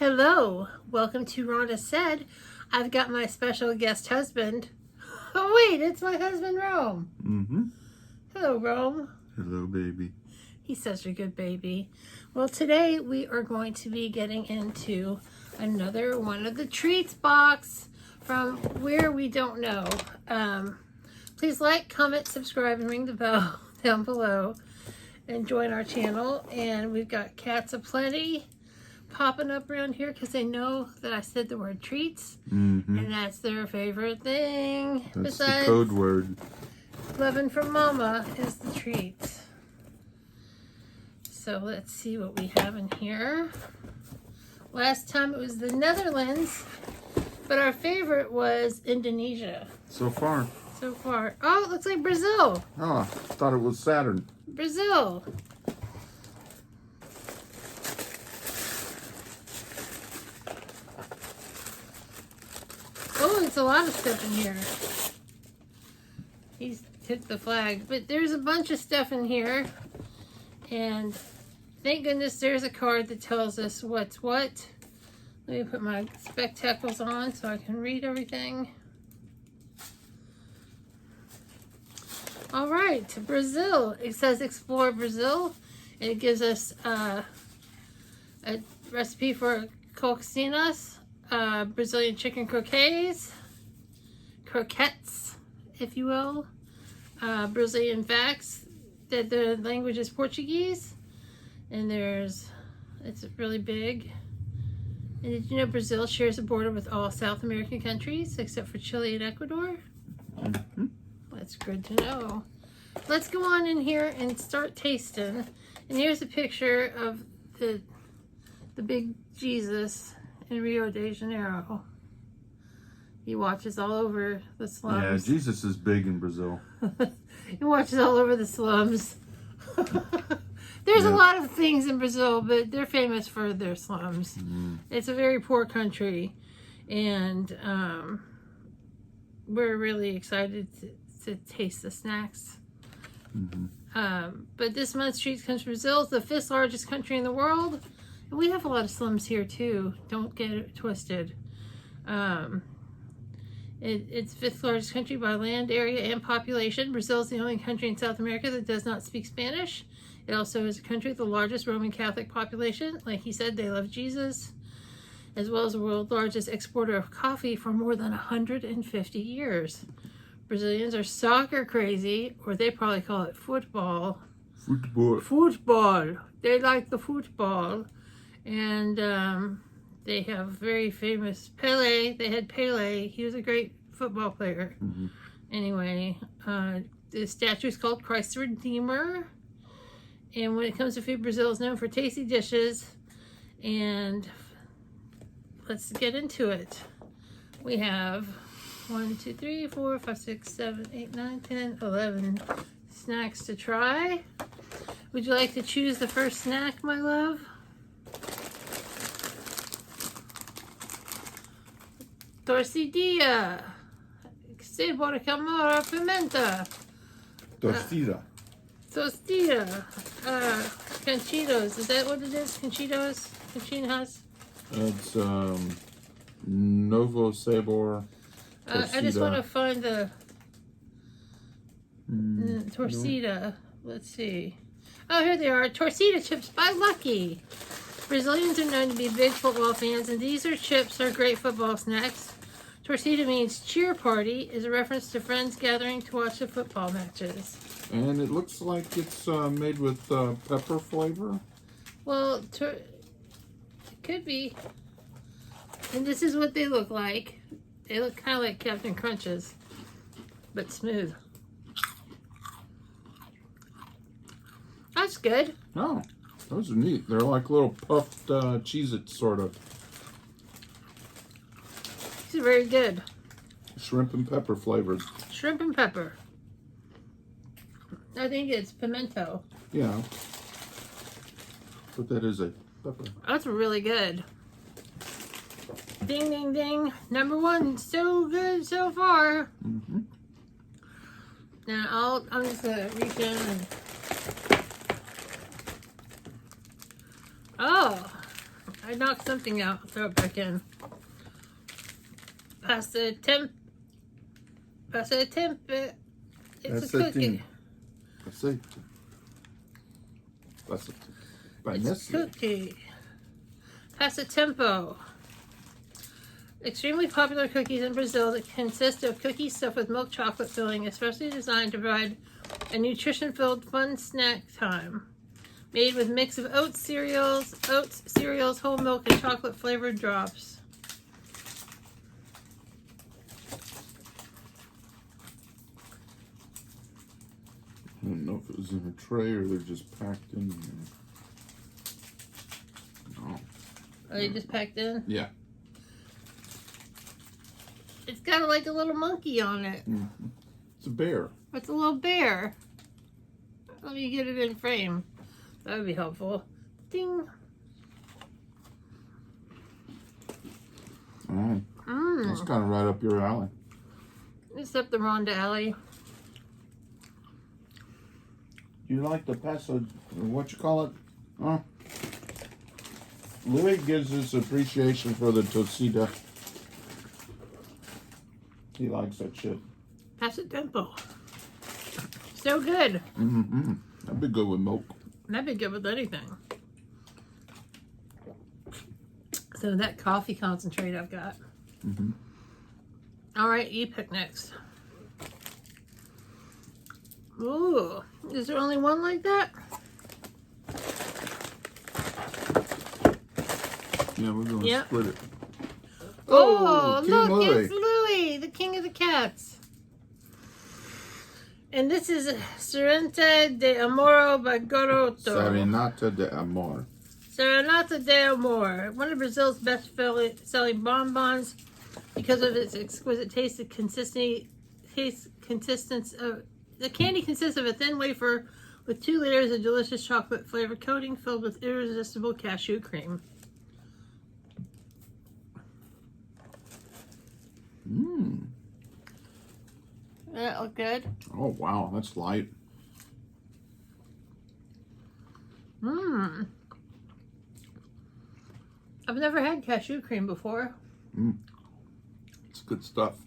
Hello, welcome to Rhonda Said. I've got my special guest husband. Oh wait, it's my husband Rome. Mm-hmm. Hello, Rome. Hello, baby. He's such a good baby. Well, today we are going to be getting into another one of the treats box from where we don't know. Please like, comment, subscribe, and ring the bell down below and join our channel. And we've got cats aplenty popping up around here because they know that I said the word treats, and that's their favorite thing. That's Besides, the code word. Loving from Mama is the treats. So let's see what we have in here. Last time it was the Netherlands, but our favorite was Indonesia. So far. So far. Oh, it looks like Brazil. Oh, I thought it was Saturn. Brazil. Oh, it's a lot of stuff in here. He's took the flag, but there's a bunch of stuff in here. And thank goodness there's a card that tells us what's what. Let me put my spectacles on so I can read everything. All right, to Brazil. It says Explore Brazil. And it gives us a recipe for coxinas. Brazilian chicken croquettes, if you will. Brazilian facts that the language is Portuguese, and it's really big. And did you know Brazil shares a border with all South American countries except for Chile and Ecuador? That's good to know. Let's go on in here and start tasting. And here's a picture of the big Jesus in Rio de Janeiro. He watches all over the slums. Yeah, Jesus is big in Brazil. He watches all over the slums. There's a lot of things in Brazil, but they're famous for their slums. It's a very poor country, and we're really excited to taste the snacks. But this month's treats comes from Brazil. It's the 5th largest country in the world. And we have a lot of slums here too. Don't get it twisted. It's 5th largest country by land area and population. Brazil is the only country in South America that does not speak Spanish. It also is a country with the largest Roman Catholic population. Like he said, they love Jesus, as well as the world's largest exporter of coffee for more than 150 years. Brazilians are soccer crazy, or they probably call it football. Football. They like the football. And they have very famous Pele. They had Pele. He was a great football player. Anyway, the statue is called Christ the Redeemer. And when it comes to food, Brazil is known for tasty dishes. And let's get into it. We have 1, 2, 3, 4, 5, 6, 7, 8, 9, 10, 11 snacks to try. Would you like to choose the first snack, my love? Torcida. Sabor camara pimenta. Torcida. Torcida. Conchitos. Is that what it is? Conchitos? Conchinas? It's Novo Sabor. I just want to find the Torcida. Let's see. Oh, here they are. Torcida chips by Lucky. Brazilians are known to be big football fans, and these chips are great football snacks. Torcida means cheer party, is a reference to friends gathering to watch the football matches. And it looks like it's made with pepper flavor. Well, it could be. And this is what they look like. They look kind of like Captain Crunches, but smooth. That's good. Oh, those are neat. They're like little puffed Cheez-Its, sort of. These are very good. Shrimp and pepper flavored. Shrimp and pepper. I think it's pimento. Yeah. But that is a pepper. That's really good. Ding, ding, ding. Number 1, so good so far. Now I'm just gonna reach in and. Oh, I knocked something out. Throw it back in. Pasta temp. Pasta temp. It's a cookie. That's it. By It's Nestle. a cookie. Pasta tempo. Extremely popular cookies in Brazil that consist of cookies stuffed with milk chocolate filling, especially designed to provide a nutrition-filled fun snack time. Made with mix of oats, cereals, whole milk, and chocolate-flavored drops. I don't know if it was in a tray or they're just packed in there. No. Are they just packed in? Yeah. It's got like a little monkey on it. Mm-hmm. It's a bear. It's a little bear. Let me get it in frame. That would be helpful. Ding. All right. That's kind of right up your alley. It's up the Rhonda alley. You like the pasta, what you call it? Huh? Louis gives his appreciation for the tostada. He likes that shit. Pasta tempo. So good. Mm-hmm. That'd be good with milk. That'd be good with anything. So that coffee concentrate I've got. Mm-hmm. All right, you pick next. Ooh, is there only one like that? Yeah, we're going to split it. Oh, King look, Louis. it's Louis, the king of the cats. And this is Serenata de Amoro by Garoto. Serenata de Amor. Serenata de Amor, one of Brazil's best-selling bonbons because of its exquisite taste and consistency. The candy consists of a thin wafer with 2 layers of delicious chocolate flavored coating filled with irresistible cashew cream. Mmm. That look good? Oh, wow. That's light. Mmm. I've never had cashew cream before. Mmm. It's good stuff.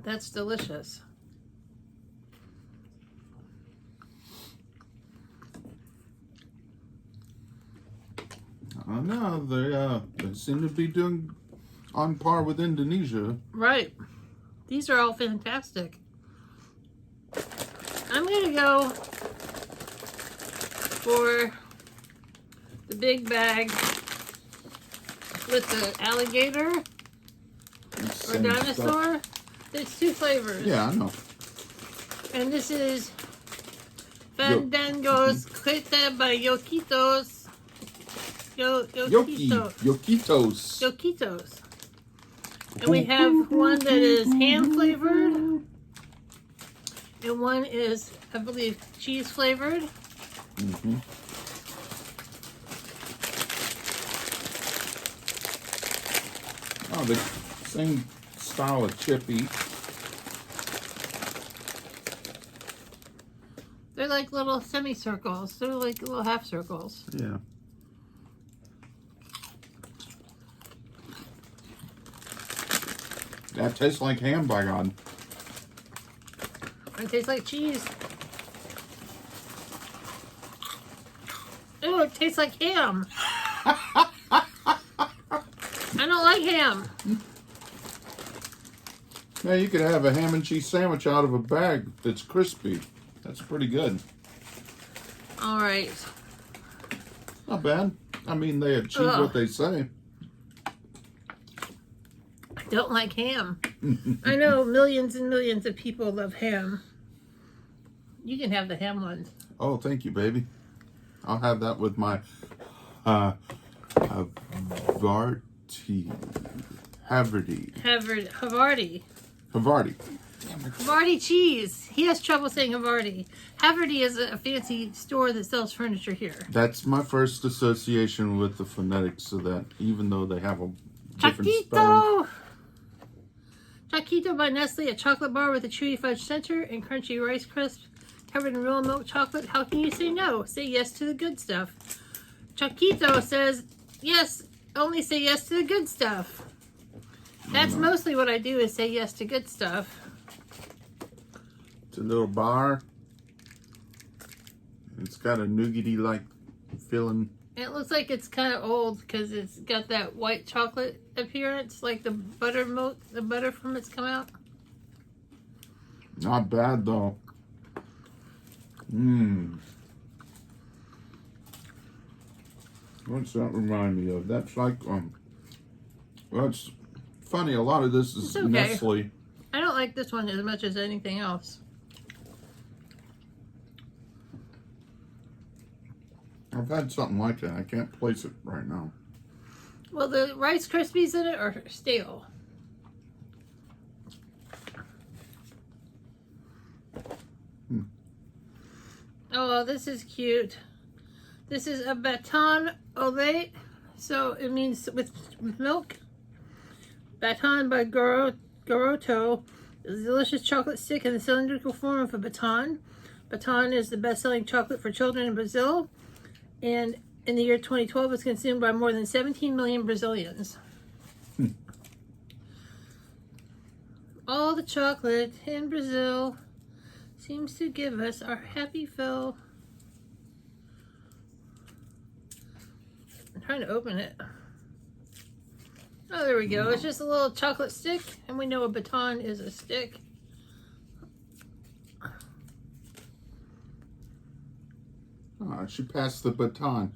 That's delicious. I don't know. They seem to be doing on par with Indonesia. Right. These are all fantastic. I'm going to go for the big bag with the alligator or Same dinosaur. stuff. There's 2 flavors. Yeah, I know. And this is Fandangos Creta by Yoquitos. Yoquitos. Yoquitos. And we have one that is ham flavored. And one is, I believe, cheese flavored. Mm-hmm. Oh, the same style of chippy. They're like little semicircles. They're like little half circles. Yeah. That tastes like ham, by God. It tastes like cheese. Ew, it tastes like ham. I don't like ham. Yeah, you could have a ham and cheese sandwich out of a bag that's crispy. That's pretty good. All right. Not bad. I mean, they achieve what they say. I don't like ham. I know millions and millions of people love ham. You can have the ham ones. Oh, thank you, baby. I'll have that with my Havarti. Havarti. Havarti cheese. He has trouble saying Havarti. Havarti is a fancy store that sells furniture here. That's my first association with the phonetics of that, even though they have a different spelling. Choquito by Nestle, a chocolate bar with a chewy fudge center and crunchy Rice Crisps covered in real milk chocolate. How can you say no? Say yes to the good stuff. Choquito says, yes, only say yes to the good stuff. That's mostly what I do, is say yes to good stuff. It's a little bar. It's got a nougaty-like feeling. It looks like it's kind of old because it's got that white chocolate appearance, like the butter from it's come out. Not bad though. What's that remind me of? That's like well, it's funny. A lot of this is okay. Nestle. I don't like this one as much as anything else. I've had something like that. I can't place it right now. Well, the Rice Krispies in it are stale. Oh, this is cute. This is a baton au lait, so it means with milk. Baton by Garoto is a delicious chocolate stick in the cylindrical form of a baton. Baton is the best-selling chocolate for children in Brazil, and in the year 2012 was consumed by more than 17 million Brazilians. All the chocolate in Brazil seems to give us our happy fill. I'm trying to open it. Oh, there we go. It's just a little chocolate stick, and we know a baton is a stick. She passed the baton.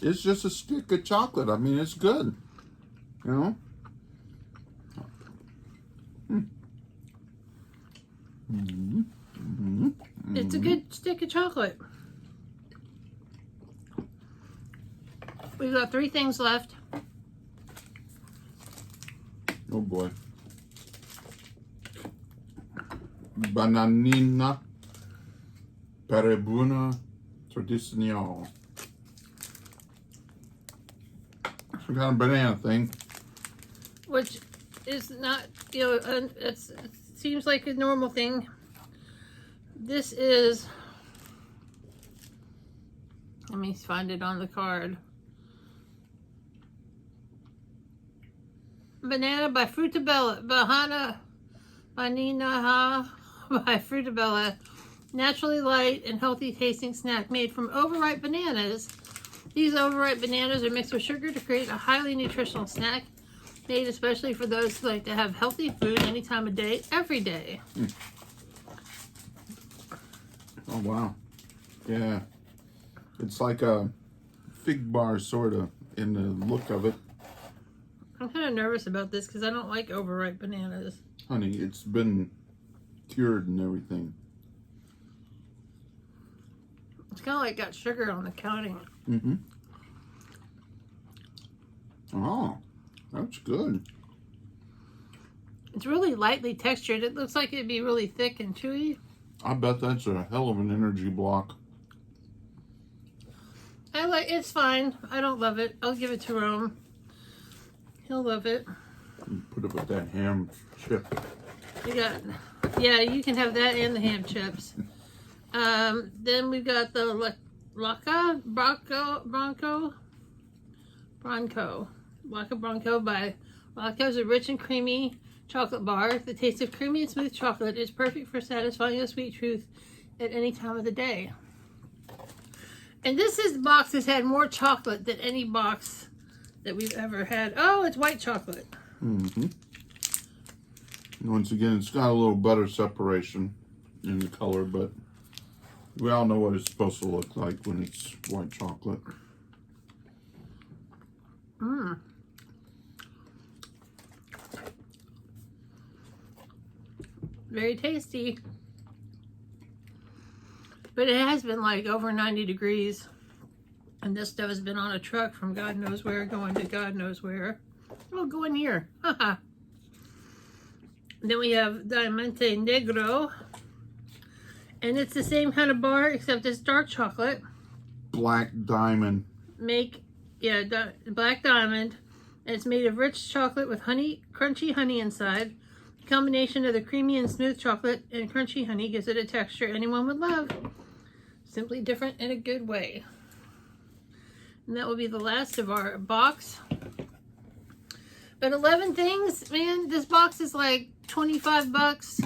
It's just a stick of chocolate. I mean, it's good. You know? It's a good stick of chocolate. We've got 3 things left. Oh boy. Bananina Peruana Tradicional. Some kind of banana thing. Which is not, you know, it seems like a normal thing. This is, let me find it on the card. Banana by Frutabella, Banana by Frutabella. Naturally light and healthy tasting snack made from overripe bananas. These overripe bananas are mixed with sugar to create a highly nutritional snack made especially for those who like to have healthy food any time of day, every day. Oh, wow. Yeah. It's like a fig bar, sort of, in the look of it. I'm kind of nervous about this because I don't like overripe bananas. Honey, it's been cured and everything. It's kind of like got sugar on the coating. Oh, that's good. It's really lightly textured. It looks like it'd be really thick and chewy. I bet that's a hell of an energy block. It's fine. I don't love it. I'll give it to Rome. He'll love it. Put it with that ham chip. Yeah, you can have that and the ham chips. Then we've got the Laca Bronco by Laca is a rich and creamy chocolate bar. The taste of creamy and smooth chocolate is perfect for satisfying a sweet tooth at any time of the day. And this box has had more chocolate than any box that we've ever had. Oh, it's white chocolate. Once again, it's got a little butter separation in the color, but we all know what it's supposed to look like when it's white chocolate. Very tasty. But it has been like over 90 degrees. And this stuff has been on a truck from God knows where, going to God knows where. Oh, go in here. Haha. Then we have Diamante Negro. And it's the same kind of bar, except it's dark chocolate. Black Diamond. Black Diamond. And it's made of rich chocolate with crunchy honey inside. Combination of the creamy and smooth chocolate and crunchy honey gives it a texture anyone would love. Simply different in a good way. And that will be the last of our box. But 11 things, man, this box is like 25 bucks.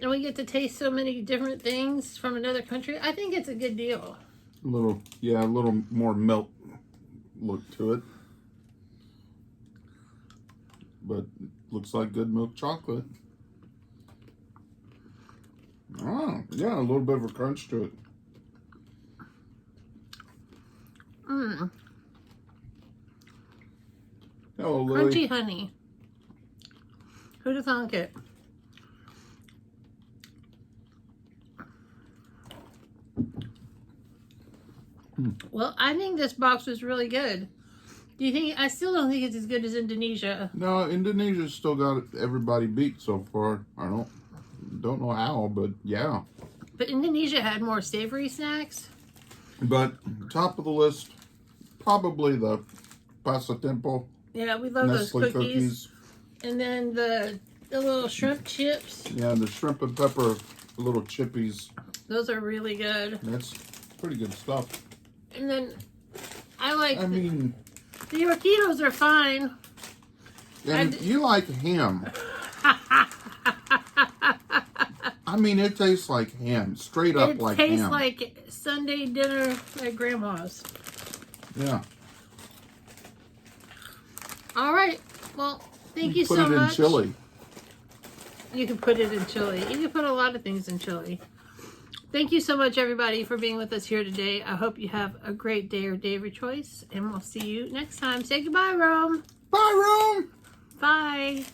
And we get to taste so many different things from another country. I think it's a good deal. A little more milk look to it. But looks like good milk chocolate. Oh, yeah, a little bit of a crunch to it. Mmm. Hello, Lily. Crunchy honey. Who'd have thunk it? Well, I think this box was really good. Do you think? I still don't think it's as good as Indonesia. No, Indonesia's still got everybody beat so far. I don't know how, but yeah. But Indonesia had more savory snacks. But top of the list, probably the Pasatiempo Yeah, we love those Nestle cookies. And then the little shrimp chips. Yeah, the shrimp and pepper little chippies. Those are really good. That's pretty good stuff. And then I mean, the Yorkitos are fine. and you like ham. I mean, it tastes like ham. Straight up like ham. It tastes like Sunday dinner at Grandma's. Yeah. All right. Well, thank you so much. Put it in chili. You can put it in chili. You can put a lot of things in chili. Thank you so much, everybody, for being with us here today. I hope you have a great day or day of your choice, and we'll see you next time. Say goodbye, Rome. Bye, Rome. Bye.